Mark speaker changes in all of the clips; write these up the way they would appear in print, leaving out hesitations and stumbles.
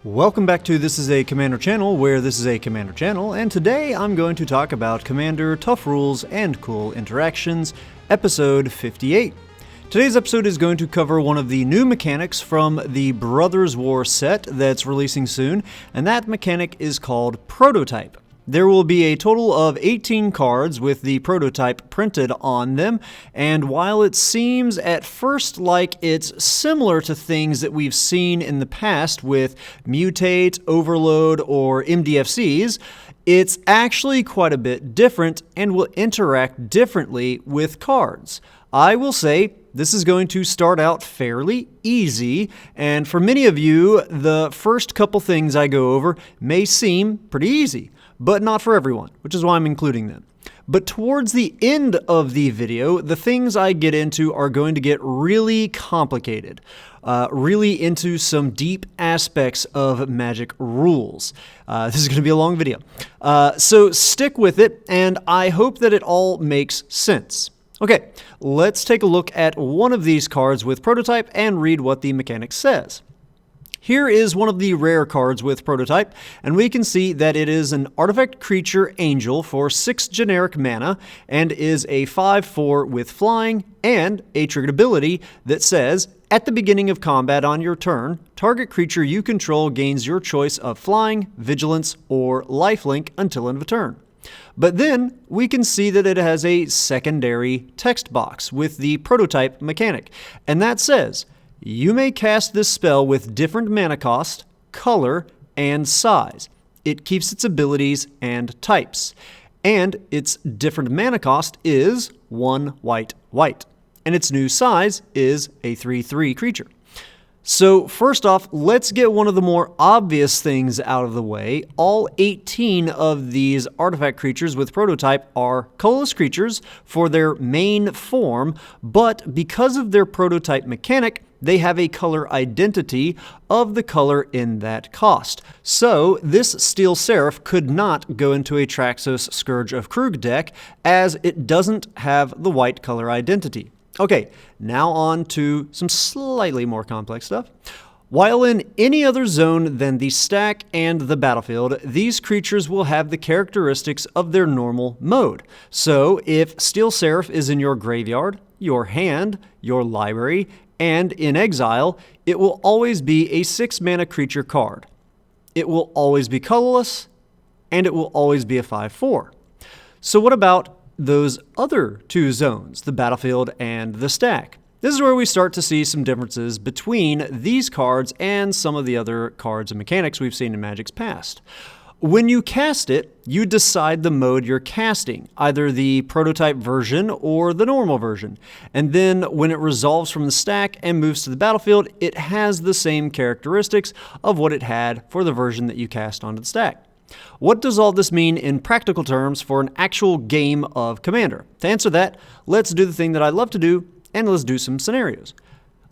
Speaker 1: Welcome back to This Is a Commander channel, where this is a Commander channel, and today I'm going to talk about Commander Tough Rules and Cool Interactions, episode 58. Today's episode is going to cover one of the new mechanics from the Brothers War set that's releasing soon, and that mechanic is called Prototype. There will be a total of 18 cards with the prototype printed on them, and while it seems at first like it's similar to things that we've seen in the past with Mutate, Overload, or MDFCs, it's actually quite a bit different and will interact differently with cards. I will say this is going to start out fairly easy, and for many of you, the first couple things I go over may seem pretty easy. But not for everyone, which is why I'm including them. But towards the end of the video, the things I get into are going to get really complicated, really into some deep aspects of Magic rules. This is going to be a long video. So stick with it, and I hope that it all makes sense. Okay, let's take a look at one of these cards with Prototype and read what the mechanic says. Here is one of the rare cards with Prototype, and we can see that it is an Artifact Creature Angel for 6 generic mana, and is a 5/4 with flying, and a triggered ability that says, at the beginning of combat on your turn, target creature you control gains your choice of flying, vigilance, or lifelink until end of turn. But then we can see that it has a secondary text box with the Prototype mechanic, and that says, you may cast this spell with different mana cost, color, and size. It keeps its abilities and types. And its different mana cost is 1 white, white. And its new size is a 3/3 creature. So first off, let's get one of the more obvious things out of the way. All 18 of these artifact creatures with Prototype are colorless creatures for their main form, but because of their Prototype mechanic, they have a color identity of the color in that cost. So this Steel Seraph could not go into a Traxos Scourge of Krug deck, as it doesn't have the white color identity. Okay, now on to some slightly more complex stuff. While in any other zone than the stack and the battlefield, these creatures will have the characteristics of their normal mode. So if Steel Seraph is in your graveyard, your hand, your library, and in exile, it will always be a 6-mana creature card. It will always be colorless, and it will always be a 5/4. So what about those other two zones, the battlefield and the stack? This is where we start to see some differences between these cards and some of the other cards and mechanics we've seen in Magic's past. When you cast it, you decide the mode you're casting, either the Prototype version or the normal version. And then when it resolves from the stack and moves to the battlefield, it has the same characteristics of what it had for the version that you cast onto the stack. What does all this mean in practical terms for an actual game of Commander? To answer that, let's do the thing that I love to do, and let's do some scenarios.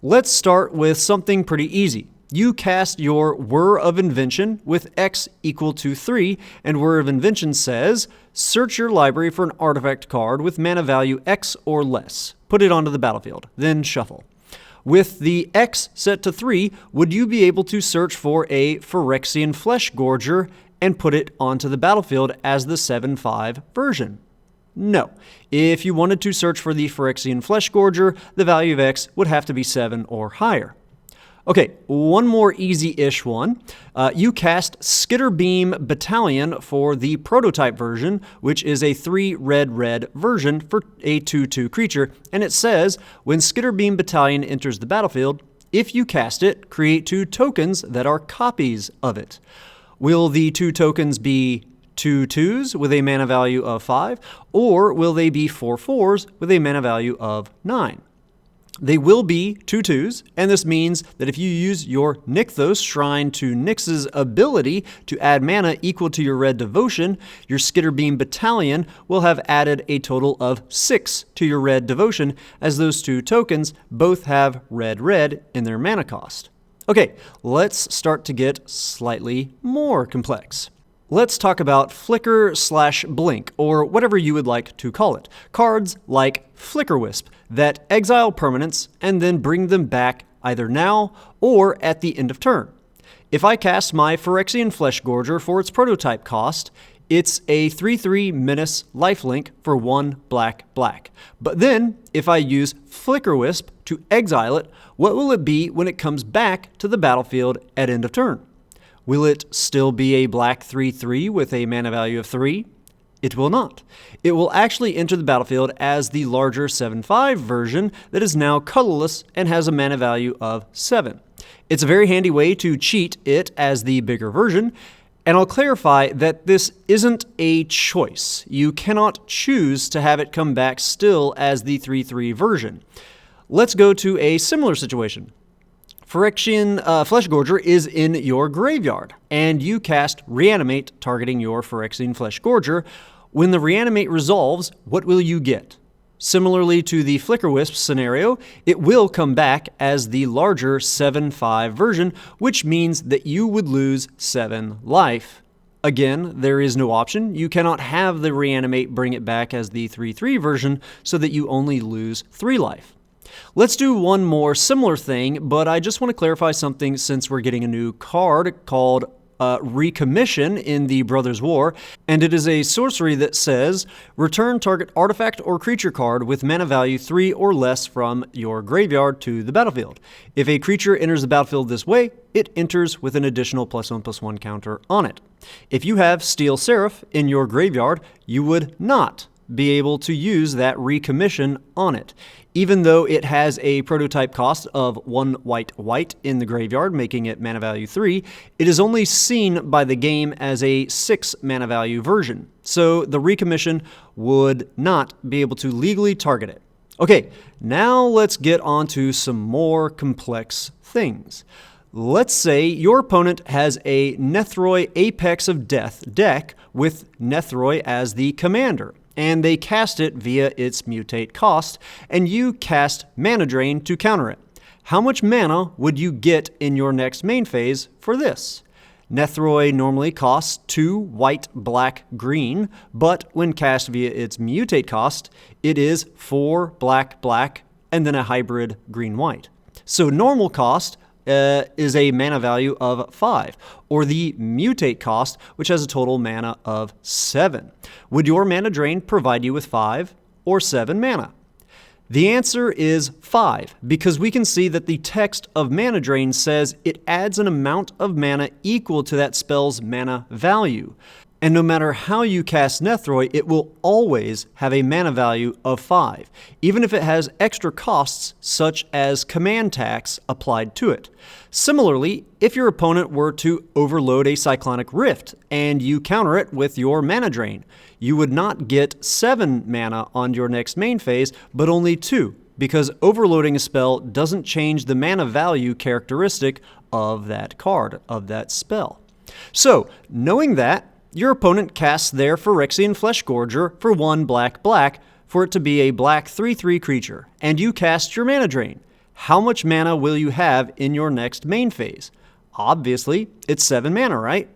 Speaker 1: Let's start with something pretty easy. You cast your Whir of Invention with X equal to 3, and Whir of Invention says, search your library for an artifact card with mana value X or less. Put it onto the battlefield, then shuffle. With the X set to 3, would you be able to search for a Phyrexian Flesh Gorger and put it onto the battlefield as the 7/5 version? No. If you wanted to search for the Phyrexian Flesh Gorger, the value of X would have to be 7 or higher. Okay, one more easy-ish one. You cast Skitterbeam Battalion for the Prototype version, which is a 3/red version for a 2/2 creature, and it says, when Skitterbeam Battalion enters the battlefield, if you cast it, create 2 tokens that are copies of it. Will the 2 tokens be 2/2s with a mana value of 5, or will they be 4/4s with a mana value of 9? They will be 2/2s, and this means that if you use your Nykthos, Shrine to Nyx's ability to add mana equal to your red devotion, your Skitterbeam Battalion will have added a total of 6 to your red devotion, as those 2 tokens both have red in their mana cost. Okay, let's start to get slightly more complex. Let's talk about Flicker/Blink, or whatever you would like to call it. Cards like Flicker Wisp that exile permanents and then bring them back either now or at the end of turn. If I cast my Phyrexian Fleshgorger for its prototype cost, it's a 3/3 Menace lifelink for 1 black. But then, if I use Flickerwisp to exile it, what will it be when it comes back to the battlefield at end of turn? Will it still be a black 3/3 with a mana value of 3? It will not. It will actually enter the battlefield as the larger 7/5 version that is now colorless and has a mana value of 7. It's a very handy way to cheat it as the bigger version, and I'll clarify that this isn't a choice. You cannot choose to have it come back still as the 3/3 version. Let's go to a similar situation. Phyrexian Fleshgorger is in your graveyard, and you cast Reanimate targeting your Phyrexian Fleshgorger. When the Reanimate resolves, what will you get? Similarly to the Flickerwisp scenario, it will come back as the larger 7/5 version, which means that you would lose 7 life. Again, there is no option. You cannot have the Reanimate bring it back as the 3/3 version so that you only lose 3 life. Let's do one more similar thing, but I just want to clarify something since we're getting a new card called Recommission in the Brothers' War, and it is a sorcery that says, return target artifact or creature card with mana value 3 or less from your graveyard to the battlefield. If a creature enters the battlefield this way, it enters with an additional +1/+1 counter on it. If you have Steel Seraph in your graveyard, you would not be able to use that recommission on it. Even though it has a prototype cost of 1 white in the graveyard, making it mana value 3, it is only seen by the game as a 6 mana value version. So the recommission would not be able to legally target it. Okay, now let's get on to some more complex things. Let's say your opponent has a Nethroi Apex of Death deck with Nethroi as the commander, and they cast it via its mutate cost, and you cast Mana Drain to counter it. How much mana would you get in your next main phase for this? Nethroi normally costs 2 white, black, green, but when cast via its mutate cost, it is 4 black, and then a hybrid green-white. So normal cost is a mana value of 5, or the mutate cost, which has a total mana of 7. Would your Mana Drain provide you with 5 or 7 mana? The answer is 5, because we can see that the text of Mana Drain says it adds an amount of mana equal to that spell's mana value. And no matter how you cast Nethroi, it will always have a mana value of 5, even if it has extra costs such as command tax applied to it. Similarly, if your opponent were to overload a Cyclonic Rift and you counter it with your Mana Drain, you would not get 7 mana on your next main phase, but only 2, because overloading a spell doesn't change the mana value characteristic of that card, of that spell. So, knowing that, your opponent casts their Phyrexian Fleshgorger for 1 black for it to be a black 3/3 creature, and you cast your Mana Drain. How much mana will you have in your next main phase? Obviously, it's 7 mana, right?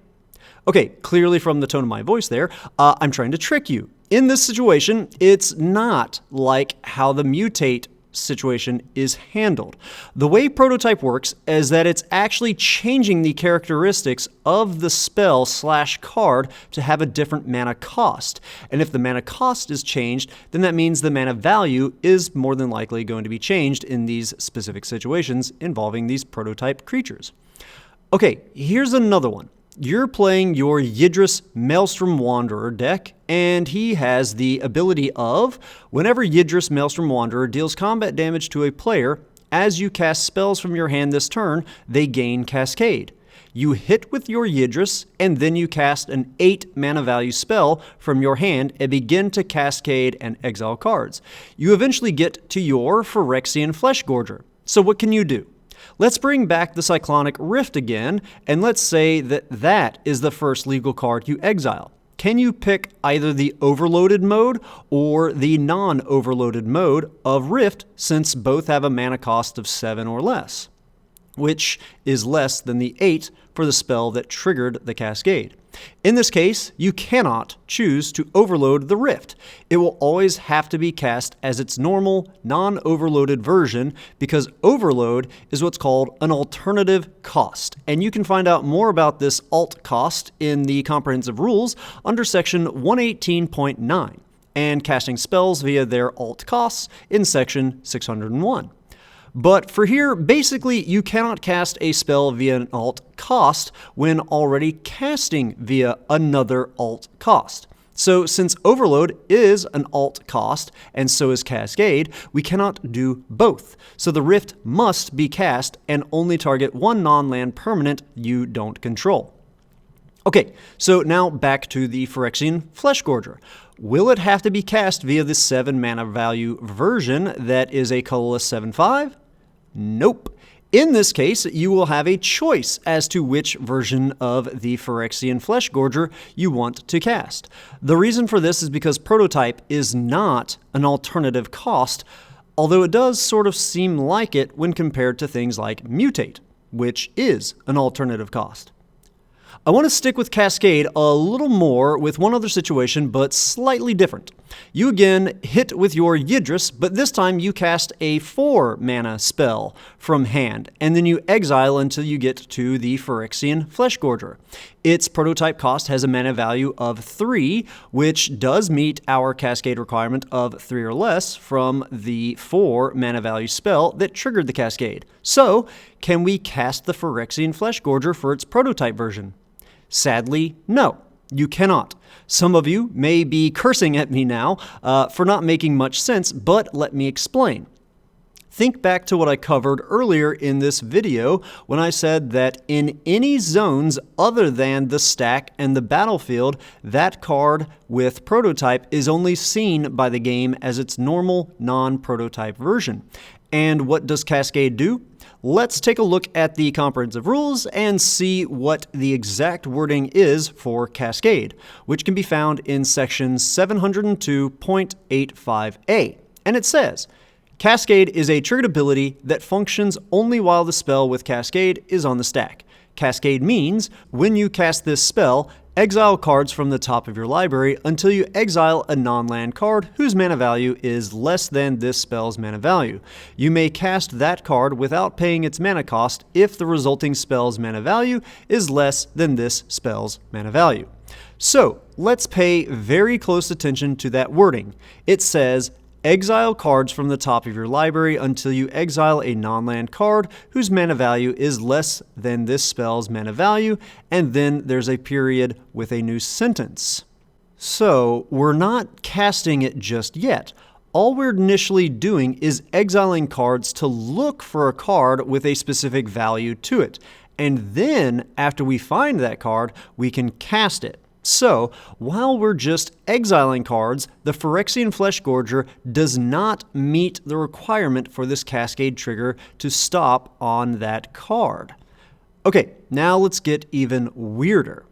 Speaker 1: Okay, clearly from the tone of my voice there, I'm trying to trick you. In this situation, it's not like how the mutate situation is handled. The way prototype works is that it's actually changing the characteristics of the spell / card to have a different mana cost. And if the mana cost is changed, then that means the mana value is more than likely going to be changed in these specific situations involving these prototype creatures. Okay, here's another one. You're playing your Yidris Maelstrom Wanderer deck, and he has the ability of, whenever Yidris Maelstrom Wanderer deals combat damage to a player, as you cast spells from your hand this turn, they gain Cascade. You hit with your Yidris, and then you cast an 8 mana value spell from your hand and begin to cascade and exile cards. You eventually get to your Phyrexian Fleshgorger. So what can you do? Let's bring back the Cyclonic Rift again, and let's say that that is the first legal card you exile. Can you pick either the overloaded mode or the non-overloaded mode of Rift, since both have a mana cost of 7 or less? which is less than the 8 for the spell that triggered the Cascade. In this case, you cannot choose to overload the Rift. It will always have to be cast as its normal, non-overloaded version, because overload is what's called an alternative cost. And you can find out more about this alt cost in the comprehensive rules under section 118.9, and casting spells via their alt costs in section 601. But for here, basically, you cannot cast a spell via an alt cost when already casting via another alt cost. So since Overload is an alt cost, and so is Cascade, we cannot do both. So the Rift must be cast and only target one non-land permanent you don't control. Okay, so now back to the Phyrexian Fleshgorger. Will it have to be cast via the 7 mana value version that is a colorless 7/5? Nope. In this case, you will have a choice as to which version of the Phyrexian Fleshgorger you want to cast. The reason for this is because Prototype is not an alternative cost, although it does sort of seem like it when compared to things like Mutate, which is an alternative cost. I want to stick with Cascade a little more with one other situation, but slightly different. You again hit with your Yidris, but this time you cast a 4 mana spell from hand, and then you exile until you get to the Phyrexian Fleshgorger. Its prototype cost has a mana value of 3, which does meet our Cascade requirement of 3 or less from the 4 mana value spell that triggered the Cascade. So, can we cast the Phyrexian Fleshgorger for its prototype version? Sadly, no, you cannot. Some of you may be cursing at me now for not making much sense, but let me explain. Think back to what I covered earlier in this video when I said that in any zones other than the stack and the battlefield, that card with prototype is only seen by the game as its normal non-prototype version. And what does Cascade do? Let's take a look at the comprehensive rules and see what the exact wording is for Cascade, which can be found in section 702.85a. And it says, Cascade is a triggered ability that functions only while the spell with Cascade is on the stack. Cascade means when you cast this spell, exile cards from the top of your library until you exile a non-land card whose mana value is less than this spell's mana value. You may cast that card without paying its mana cost if the resulting spell's mana value is less than this spell's mana value. So, let's pay very close attention to that wording. It says, exile cards from the top of your library until you exile a non-land card whose mana value is less than this spell's mana value, and then there's a period with a new sentence. So, we're not casting it just yet. All we're initially doing is exiling cards to look for a card with a specific value to it. And then, after we find that card, we can cast it. So, while we're just exiling cards, the Phyrexian Fleshgorger does not meet the requirement for this Cascade trigger to stop on that card. Okay, now let's get even weirder.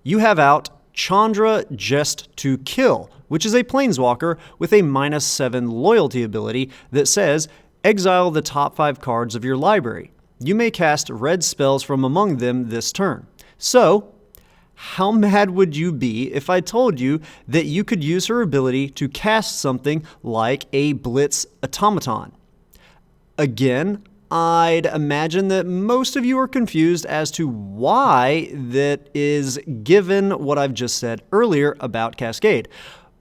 Speaker 1: You have out Chandra Jest to Kill, which is a Planeswalker with a -7 loyalty ability that says, exile the top 5 cards of your library. You may cast red spells from among them this turn. So, how mad would you be if I told you that you could use her ability to cast something like a Blitz Automaton? Again, I'd imagine that most of you are confused as to why that is given what I've just said earlier about Cascade.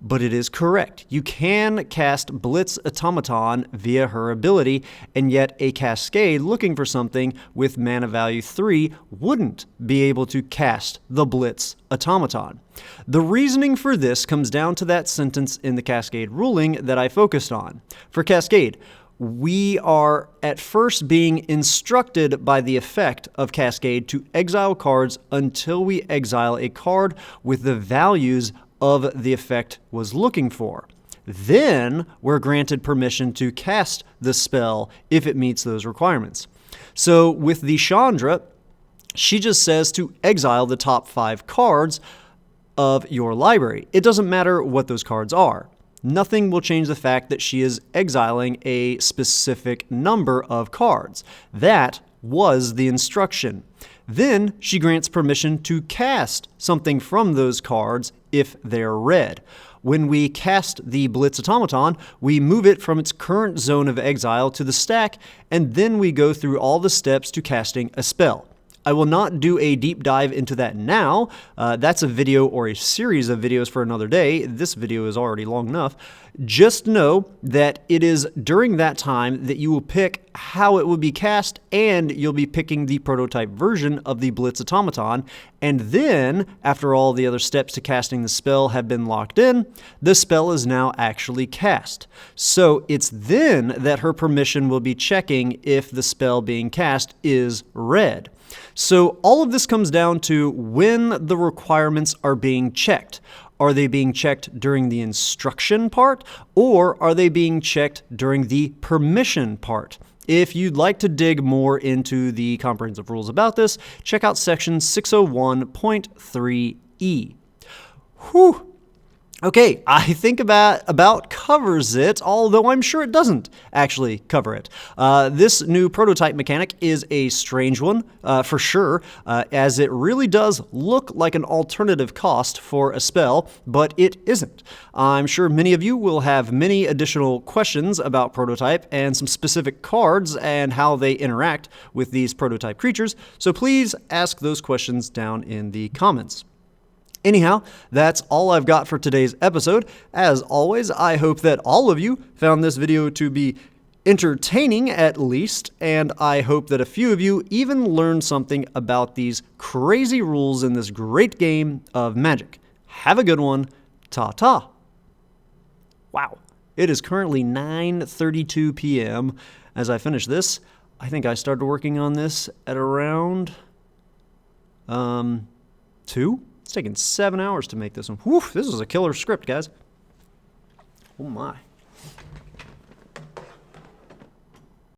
Speaker 1: But it is correct. You can cast Blitz Automaton via her ability, and yet a Cascade looking for something with mana value 3 wouldn't be able to cast the Blitz Automaton. The reasoning for this comes down to that sentence in the Cascade ruling that I focused on. For Cascade, we are at first being instructed by the effect of Cascade to exile cards until we exile a card with the values of the effect was looking for. Then we're granted permission to cast the spell if it meets those requirements. So with the Chandra, she just says to exile the top 5 cards of your library. It doesn't matter what those cards are. Nothing will change the fact that she is exiling a specific number of cards. That was the instruction. Then she grants permission to cast something from those cards if they're red. When we cast the Blitz Automaton, we move it from its current zone of exile to the stack, and then we go through all the steps to casting a spell. I will not do a deep dive into that now. That's a video or a series of videos for another day. This video is already long enough. Just know that it is during that time that you will pick how it will be cast, and you'll be picking the prototype version of the Blitz Automaton. And then, after all the other steps to casting the spell have been locked in, the spell is now actually cast. So it's then that her permission will be checking if the spell being cast is red. So all of this comes down to when the requirements are being checked. Are they being checked during the instruction part, or are they being checked during the permission part? If you'd like to dig more into the comprehensive rules about this, check out section 601.3e. Whew. Okay, I think about covers it, although I'm sure it doesn't actually cover it. This new prototype mechanic is a strange one, for sure, as it really does look like an alternative cost for a spell, but it isn't. I'm sure many of you will have many additional questions about prototype and some specific cards and how they interact with these prototype creatures, so please ask those questions down in the comments. Anyhow, that's all I've got for today's episode. As always, I hope that all of you found this video to be entertaining at least, and I hope that a few of you even learned something about these crazy rules in this great game of Magic. Have a good one. Ta-ta. Wow. It is currently 9:32 p.m. as I finish this. I think I started working on this at around 2? It's taken 7 hours to make this one. Whew, this is a killer script, guys. Oh my.